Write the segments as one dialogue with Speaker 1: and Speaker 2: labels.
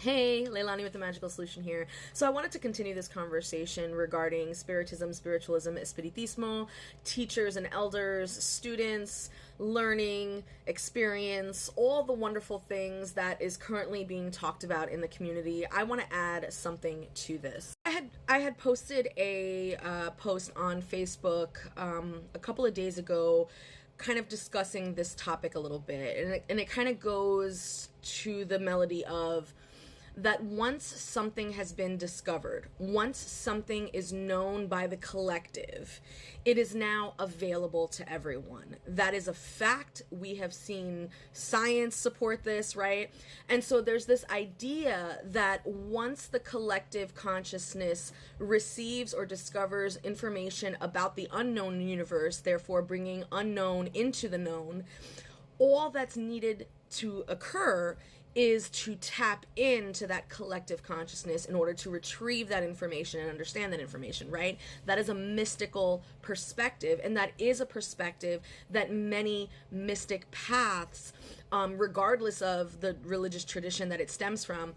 Speaker 1: Hey, Leilani with the Magical Solution here. So I wanted to continue this conversation regarding spiritism, spiritualism, espiritismo, teachers and elders, students, learning, experience, all the wonderful things that is currently being talked about in the community. I want to add something to this. I had posted a post on Facebook a couple of days ago, kind of discussing this topic a little bit, and it kind of goes to the melody of that once something has been discovered, once something is known by the collective, it is now available to everyone. That is a fact. We have seen science support this, right? And so there's this idea that once the collective consciousness receives or discovers information about the unknown universe, therefore bringing unknown into the known, all that's needed to occur is to tap into that collective consciousness in order to retrieve that information and understand that information, right? That is a mystical perspective, and that is a perspective that many mystic paths, regardless of the religious tradition that it stems from,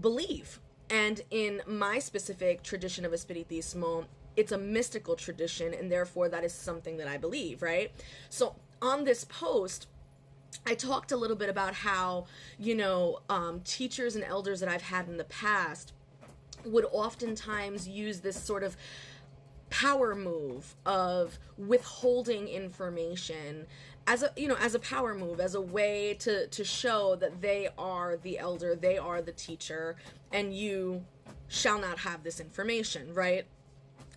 Speaker 1: believe. And in my specific tradition of Espiritismo, it's a mystical tradition, and therefore that is something that I believe, right? So on this post, I talked a little bit about how, teachers and elders that I've had in the past would oftentimes use this sort of power move of withholding information as a power move, as a way to show that they are the elder, they are the teacher, and you shall not have this information, right?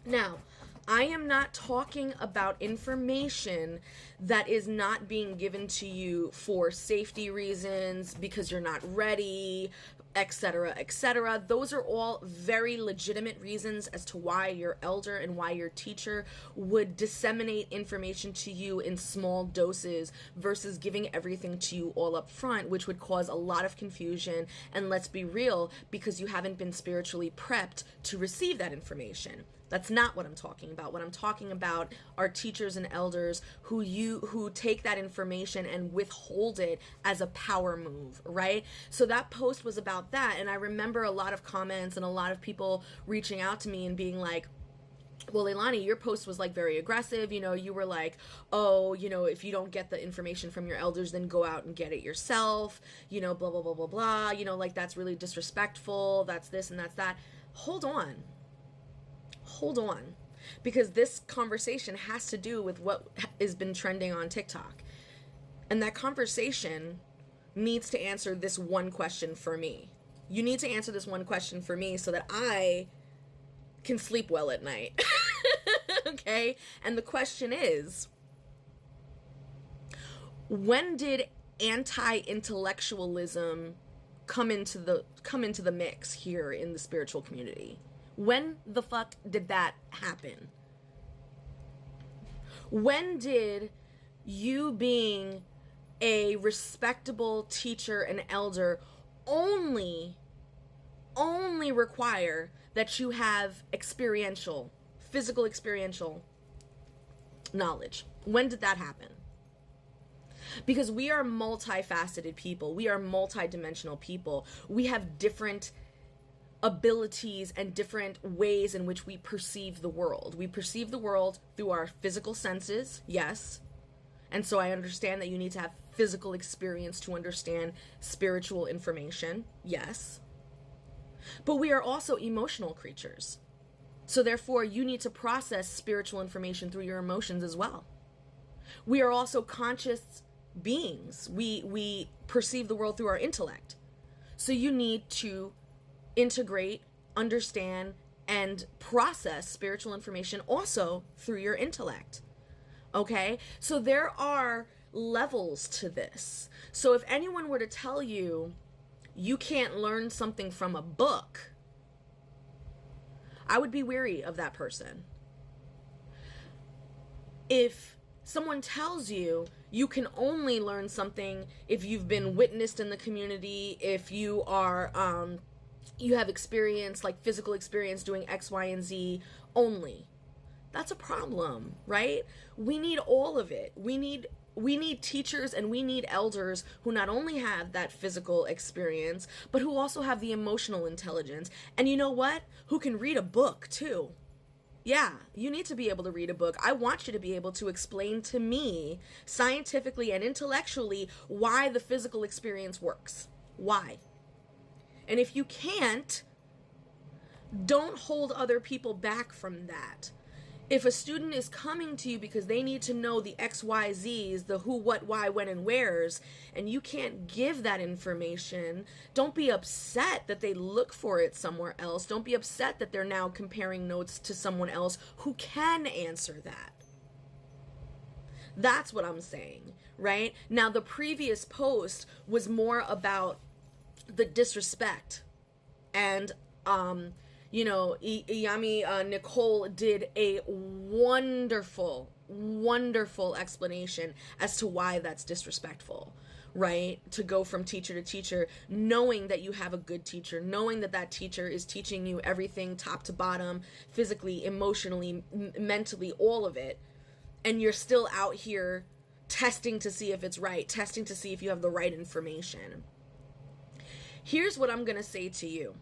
Speaker 1: Now, I am not talking about information that is not being given to you for safety reasons, because you're not ready, etc., etc. Those are all very legitimate reasons as to why your elder and why your teacher would disseminate information to you in small doses versus giving everything to you all up front, which would cause a lot of confusion. And let's be real, because you haven't been spiritually prepped to receive that information. That's not what I'm talking about. What I'm talking about are teachers and elders who take that information and withhold it as a power move, right? So that post was about that, and I remember a lot of comments and a lot of people reaching out to me and being like, well, Leilani, your post was like very aggressive. You were like, oh, if you don't get the information from your elders, then go out and get it yourself, blah, blah, blah, blah, blah, like that's really disrespectful. That's this and that's that. Hold on, because this conversation has to do with what has been trending on TikTok. And that conversation needs to answer this one question for me. You need to answer this one question for me so that I can sleep well at night. Okay? And the question is, when did anti-intellectualism come into the mix here in the spiritual community? When the fuck did that happen? When did you, being a respectable teacher and elder, only require that you have physical experiential knowledge? When did that happen? Because we are multifaceted people. We are multidimensional people. We have different abilities and different ways in which we perceive the world. We perceive the world through our physical senses, yes. And so I understand that you need to have physical experience to understand spiritual information, yes. But we are also emotional creatures. So therefore, you need to process spiritual information through your emotions as well. We are also conscious beings. We perceive the world through our intellect. So you need to integrate, understand, and process spiritual information also through your intellect. Okay? So there are levels to this. So if anyone were to tell you you can't learn something from a book, I would be weary of that person. If someone tells you you can only learn something if you've been witnessed in the community, if you are you have experience, like physical experience doing X, Y, and Z only, that's a problem, right? We need all of it. We need we need teachers and we need elders who not only have that physical experience, but who also have the emotional intelligence. And you know what? Who can read a book too. Yeah, you need to be able to read a book. I want you to be able to explain to me scientifically and intellectually why the physical experience works. Why? And if you can't, don't hold other people back from that. If a student is coming to you because they need to know the XYZs, the who, what, why, when, and wheres, and you can't give that information, don't be upset that they look for it somewhere else. Don't be upset that they're now comparing notes to someone else who can answer that. That's what I'm saying, right? Now, the previous post was more about the disrespect, and Iyami Nicole did a wonderful explanation as to why that's disrespectful, right? To go from teacher to teacher, knowing that you have a good teacher, knowing that that teacher is teaching you everything top to bottom, physically, emotionally, mentally, all of it, and you're still out here testing to see if it's right, testing to see if you have the right information. Here's what I'm going to say to you.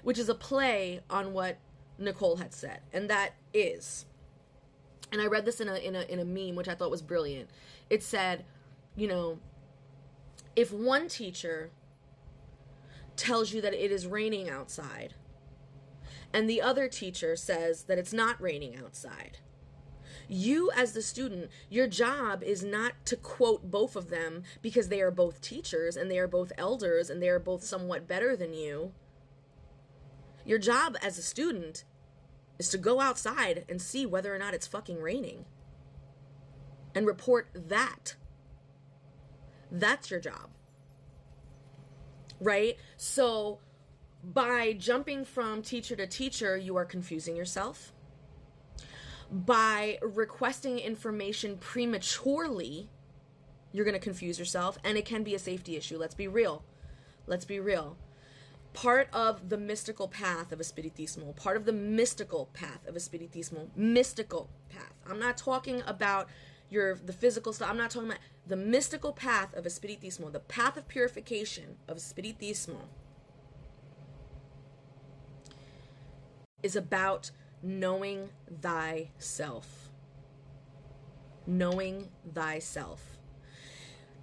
Speaker 1: Which is a play on what Nicole had said, and that is, and I read this in a meme which I thought was brilliant. It said, if one teacher tells you that it is raining outside, and the other teacher says that it's not raining outside, you as the student, your job is not to quote both of them because they are both teachers and they are both elders and they are both somewhat better than you. Your job as a student is to go outside and see whether or not it's fucking raining and report that. That's your job, right? So by jumping from teacher to teacher, you are confusing yourself. By requesting information prematurely, you're going to confuse yourself, and it can be a safety issue. Let's be real. Part of the mystical path of Espiritismo, mystical path. I'm not talking about the physical stuff. I'm not talking about the mystical path of Espiritismo, the path of purification of Espiritismo is about knowing thyself. Knowing thyself.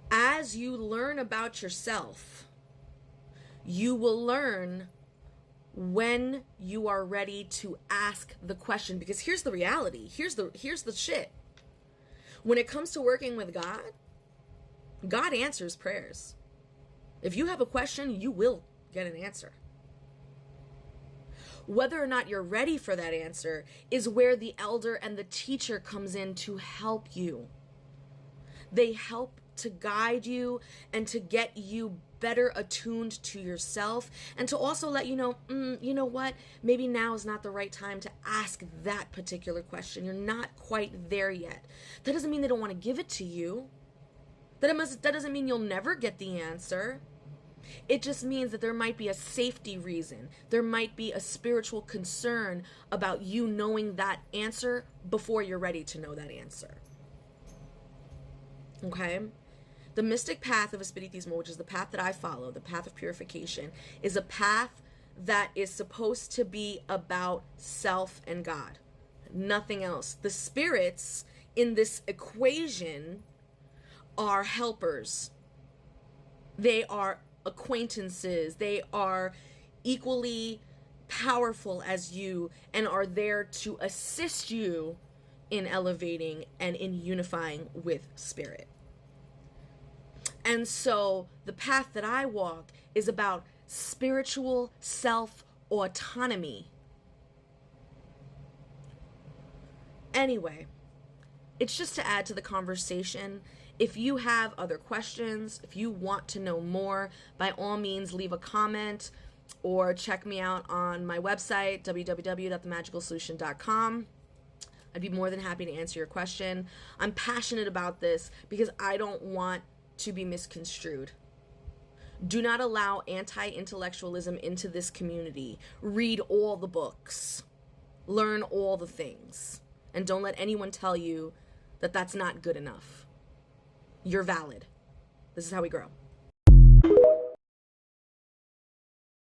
Speaker 1: As you learn about yourself, you will learn when you are ready to ask the question. Because here's the reality. Here's the shit. When it comes to working with God, God answers prayers. If you have a question, you will get an answer. Whether or not you're ready for that answer is where the elder and the teacher comes in to help you. They help to guide you and to get you better attuned to yourself, and to also let you know, you know what, maybe now is not the right time to ask that particular question. You're not quite there yet. That doesn't mean they don't want to give it to you. That doesn't mean you'll never get the answer. It just means that there might be a safety reason. There might be a spiritual concern about you knowing that answer before you're ready to know that answer. Okay? The mystic path of Espiritismo, which is the path that I follow, the path of purification, is a path that is supposed to be about self and God. Nothing else. The spirits in this equation are helpers. They are acquaintances. They are equally powerful as you and are there to assist you in elevating and in unifying with spirit. And so the path that I walk is about spiritual self-autonomy. Anyway, it's just to add to the conversation. If you have other questions, if you want to know more, by all means leave a comment or check me out on my website, www.themagicalsolution.com. I'd be more than happy to answer your question. I'm passionate about this because I don't want to be misconstrued. Do not allow anti-intellectualism into this community. Read all the books. Learn all the things. And don't let anyone tell you that that's not good enough. You're valid. This is how we grow.